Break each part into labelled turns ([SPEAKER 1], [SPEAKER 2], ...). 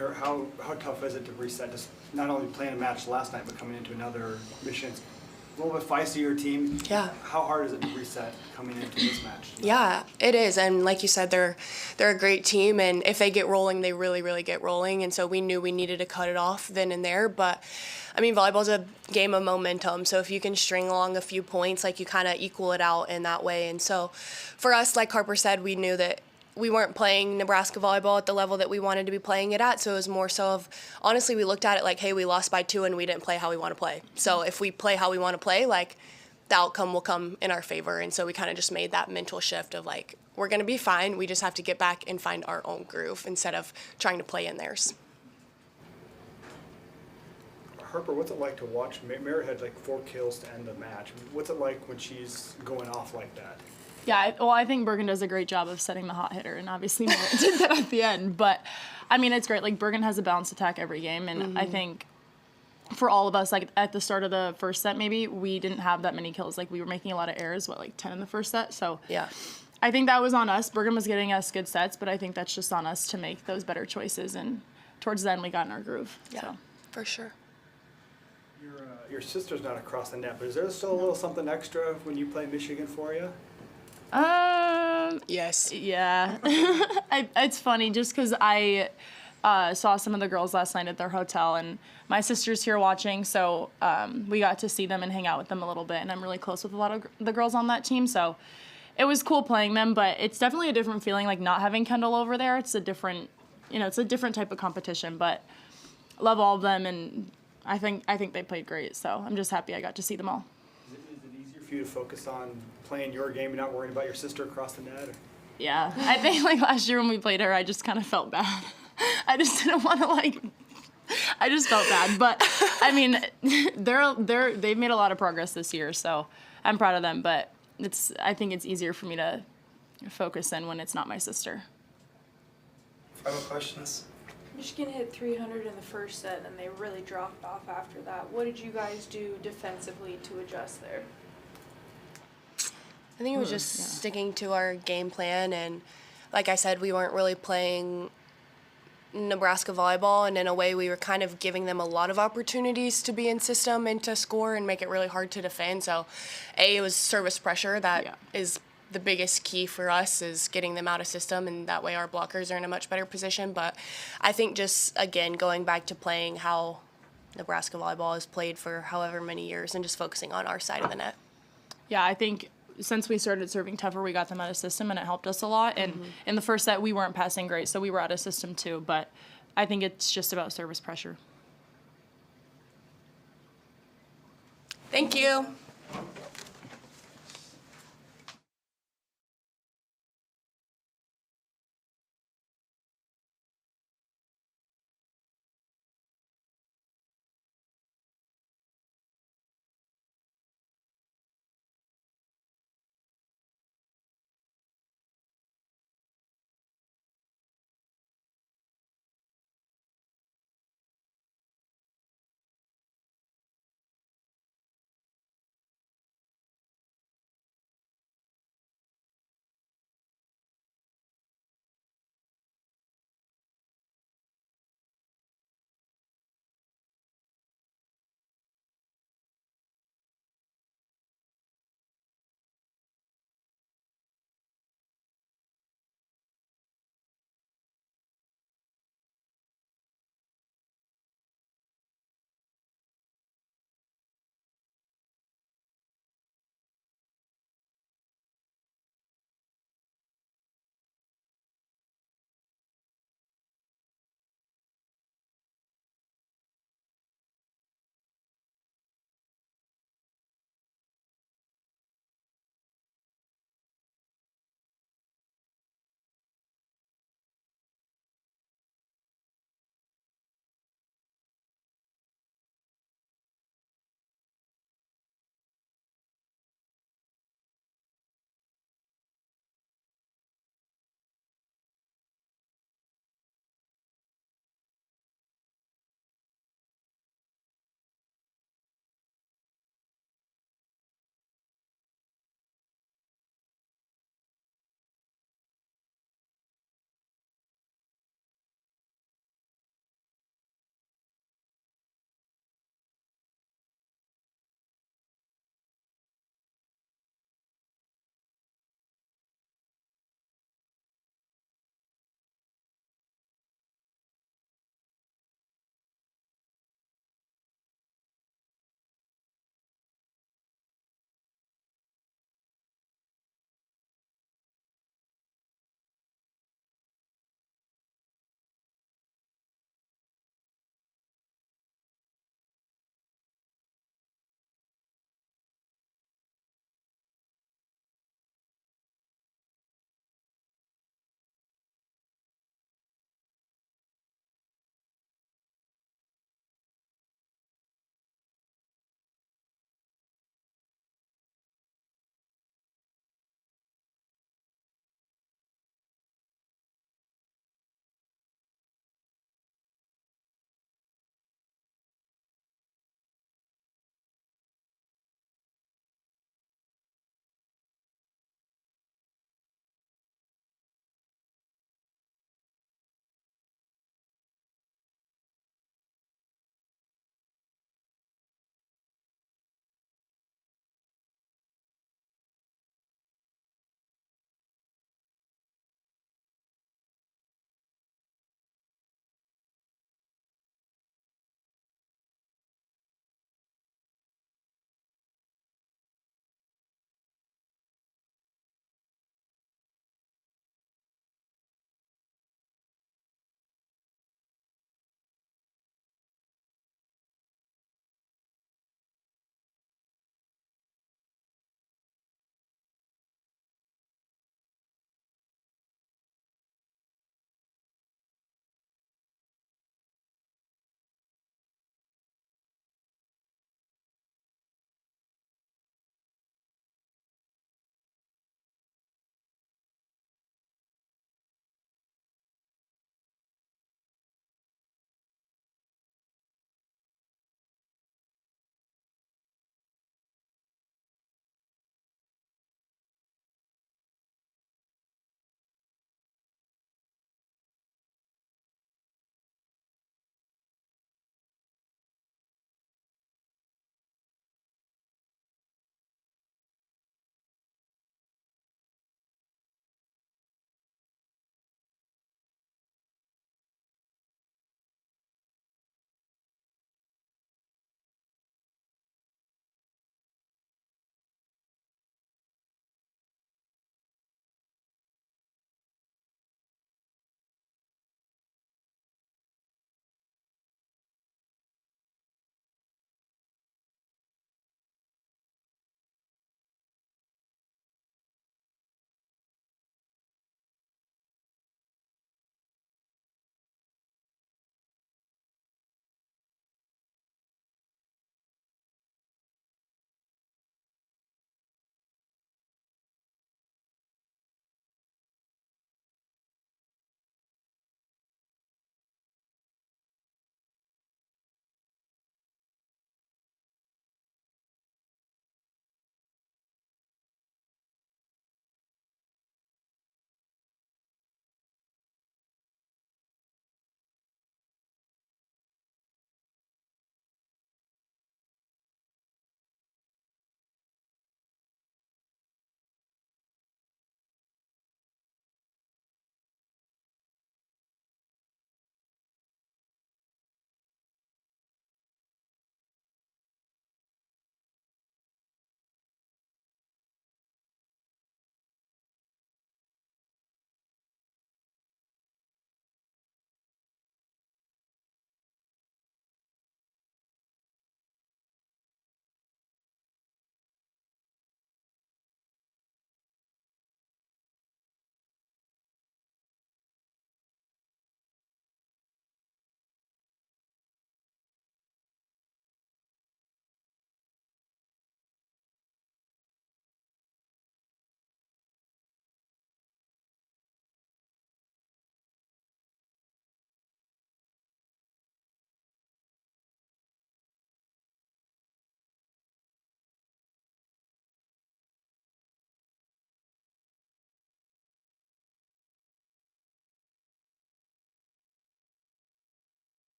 [SPEAKER 1] Or how tough is it to reset? Just not only playing a match last night, but coming into another Michigan's a little bit feistier team.
[SPEAKER 2] Yeah.
[SPEAKER 1] How hard is it to reset coming into this match?
[SPEAKER 2] Yeah, it is. And like you said, they're a great team, and if they get rolling, they really, really get rolling. And so we knew we needed to cut it off then and there. But I mean, volleyball's a game of momentum. So if you can string along a few points, like you kind of equal it out in that way. And so for us, like Harper said, we knew that we weren't playing Nebraska volleyball at the level that we wanted to be playing it at. So it was more so of, honestly, we looked at it like, hey, we lost by 2 and we didn't play how we want to play. So if we play how we want to play, like, the outcome will come in our favor. And so we kind of just made that mental shift of like, we're going to be fine. We just have to get back and find our own groove instead of trying to play in theirs.
[SPEAKER 1] Harper, what's it like to watch? Mary had like 4 kills to end the match. What's it like when she's going off like that?
[SPEAKER 3] Yeah, I think Bergen does a great job of setting the hot hitter, and obviously Mary did that at the end. But, I mean, it's great. Like, Bergen has a balanced attack every game, and I think for all of us, like, at the start of the first set maybe, we didn't have that many kills. Like, we were making a lot of errors, like 10 in the first set. So
[SPEAKER 2] yeah,
[SPEAKER 3] I think that was on us. Bergen was getting us good sets, but I think that's just on us to make those better choices, and towards the end we got in our groove.
[SPEAKER 2] Yeah,
[SPEAKER 3] so.
[SPEAKER 2] for sure.
[SPEAKER 1] Your sister's not across the net, but is there still a little something extra when you play Michigan for you?
[SPEAKER 2] Yes.
[SPEAKER 3] Yeah. It's funny just because I saw some of the girls last night at their hotel, and my sister's here watching, so we got to see them and hang out with them a little bit, and I'm really close with a lot of the girls on that team, so it was cool playing them, but it's definitely a different feeling, like not having Kendall over there. It's a different, it's a different type of competition, but love all of them, and I think they played great, so I'm just happy I got to see them all.
[SPEAKER 1] Is it easier for you to focus on playing your game and not worrying about your sister across the net? Or?
[SPEAKER 3] Yeah, I think like last year when we played her, I just kind of felt bad. I just didn't want to I just felt bad. But I mean, they've made a lot of progress this year, so I'm proud of them. But I think it's easier for me to focus in when it's not my sister.
[SPEAKER 4] Final questions.
[SPEAKER 5] Michigan hit 300 in the first set, and they really dropped off after that. What did you guys do defensively to adjust there?
[SPEAKER 2] I think it was just sticking to our game plan, and like I said, we weren't really playing Nebraska volleyball, and in a way we were kind of giving them a lot of opportunities to be in system and to score and make it really hard to defend. So it was service pressure that is the biggest key for us, is getting them out of system, and that way our blockers are in a much better position. But I think just, again, going back to playing how Nebraska volleyball has played for however many years and just focusing on our side of the net.
[SPEAKER 3] Yeah, I think since we started serving tougher, we got them out of system, and it helped us a lot. And in the first set, we weren't passing great, so we were out of system too. But I think it's just about service pressure.
[SPEAKER 2] Thank you.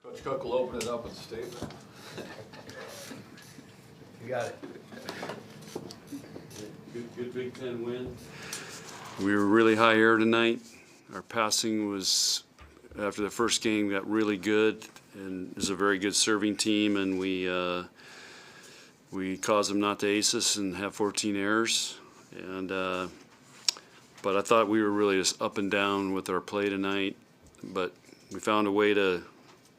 [SPEAKER 6] Coach Cook will open it up with a statement.
[SPEAKER 4] You got it.
[SPEAKER 7] Good Big Ten win. We were really high air tonight. Our passing was, after the first game, got really good, and it was a very good serving team, and we caused them not to ace us and have 14 errors. And but I thought we were really just up and down with our play tonight. But we found a way to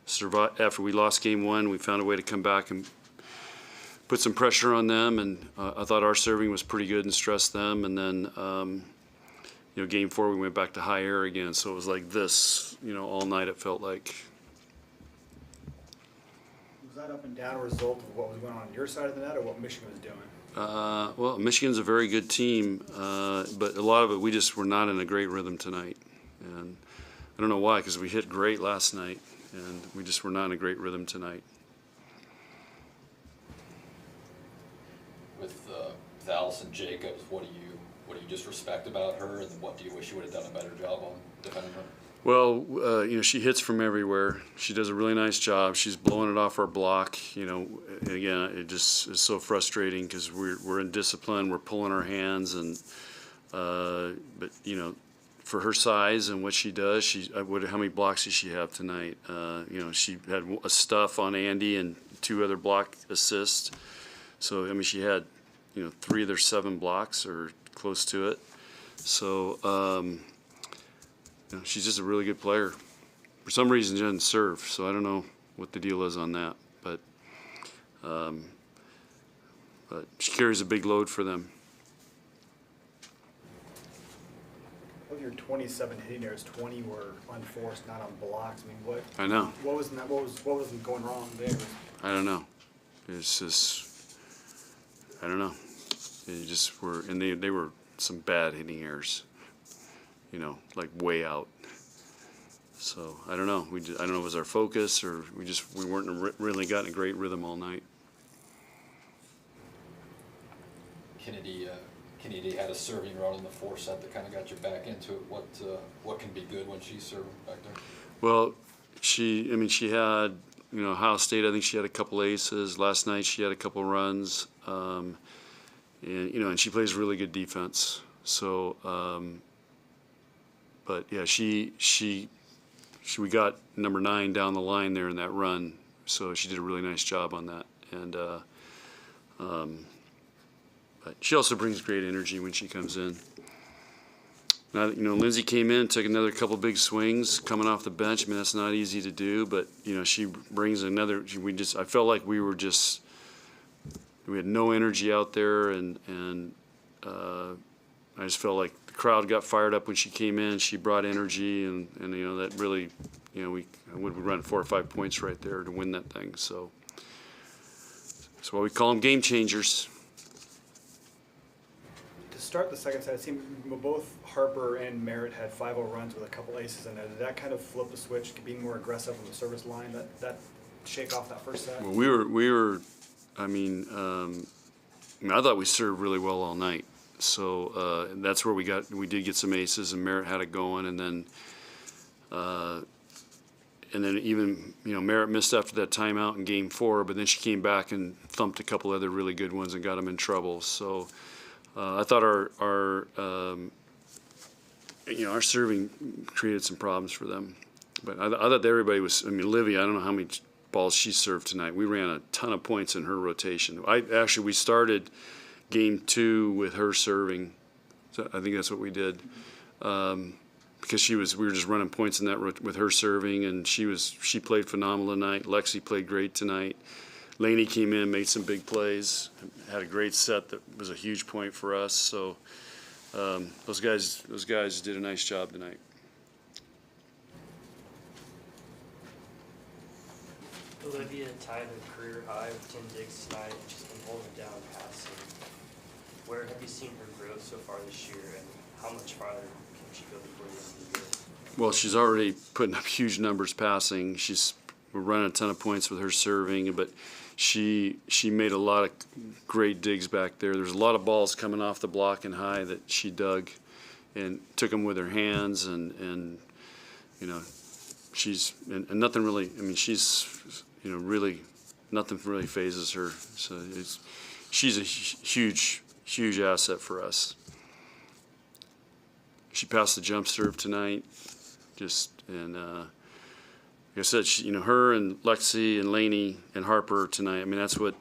[SPEAKER 7] survive. After we lost game one, we found a way to come back and put some pressure on them. And I thought our serving was pretty good and stressed them. And then, game four, we went back to high air again. So it was like this, all night it felt like.
[SPEAKER 1] Was that up and down a result of what was going on your side of the net or what Michigan was doing?
[SPEAKER 7] Well, Michigan's a very good team, but a lot of it, we just were not in a great rhythm tonight. And I don't know why, because we hit great last night, and we just were not in a great rhythm tonight.
[SPEAKER 6] With Allison Jacobs, what do you just respect about her, and what do you wish you would have done a better job on defending her?
[SPEAKER 7] Well, she hits from everywhere. She does a really nice job. She's blowing it off our block. Again, it just is so frustrating because we're in discipline. We're pulling our hands, and but for her size and what she does, how many blocks did she have tonight? She had a stuff on Andy and 2 other block assists. So she had 3 of their 7 blocks or close to it. So. She's just a really good player. For some reason, she doesn't serve, so I don't know what the deal is on that. But she carries a big load for them.
[SPEAKER 1] Of your 27 hitting errors, 20 were unforced, not on blocks. What?
[SPEAKER 7] I know.
[SPEAKER 1] What was going wrong there?
[SPEAKER 7] I don't know. It's just, I don't know. They just were, and they were some bad hitting errors. Like way out. So I don't know. I don't know if it was our focus or we weren't really gotten a great rhythm all night.
[SPEAKER 6] Kennedy had a serving run in the 4th set that kind of got you back into it. What can be good when she's serving back there?
[SPEAKER 7] Well, she had Ohio State. I think she had a couple aces last night. She had a couple runs, and she plays really good defense. So. But yeah, we got number 9 down the line there in that run, so she did a really nice job on that. And but she also brings great energy when she comes in. Now, Lindsay came in, took another couple big swings coming off the bench. That's not easy to do, but she brings another. I felt like we had no energy out there, and I just felt like the crowd got fired up when she came in. She brought energy, and that really, we would run 4 or 5 points right there to win that thing. So that's why we call them game changers.
[SPEAKER 1] To start the second set, it seemed both Harper and Merritt had 5-0 runs with a couple aces in it. Did that kind of flip the switch, being more aggressive on the service line? That shake off that first set?
[SPEAKER 7] Well, we were. I thought we served really well all night. So that's where we did get some aces, and Merritt had it going, and then even Merritt missed after that timeout in game 4, but then she came back and thumped a couple other really good ones and got them in trouble. So I thought our serving created some problems for them, but I thought everybody was. Livy, I don't know how many balls she served tonight. We ran a ton of points in her rotation. We started game 2 with her serving. So I think that's what we did. Because we were just running points in that with her serving, and she played phenomenal tonight. Lexi played great tonight. Laney came in, made some big plays, had a great set that was a huge point for us. So those guys did a nice job tonight.
[SPEAKER 8] Olivia tied her career high with 10 digs tonight, and she's been holding down passing. Where have you seen her growth so far this year, and how much farther can she go before the end of the year?
[SPEAKER 7] Well, she's already putting up huge numbers passing. We're running a ton of points with her serving, but she made a lot of great digs back there. There's a lot of balls coming off the block and high that she dug and took them with her hands, and and nothing really, I mean, she's, really, nothing really phases her. So she's a huge, huge asset for us. She passed the jump serve tonight, and like I said, her and Lexi and Laney and Harper tonight. I mean, that's what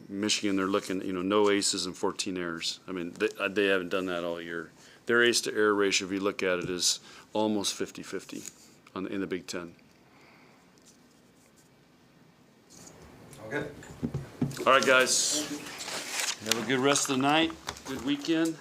[SPEAKER 7] Michigan, they're looking. No aces and 14 errors. I mean, they haven't done that all year. Their ace to error ratio, if you look at it, is almost 50-50 in the Big Ten.
[SPEAKER 4] Okay.
[SPEAKER 7] All right, guys. Have a good rest of the night. Good weekend.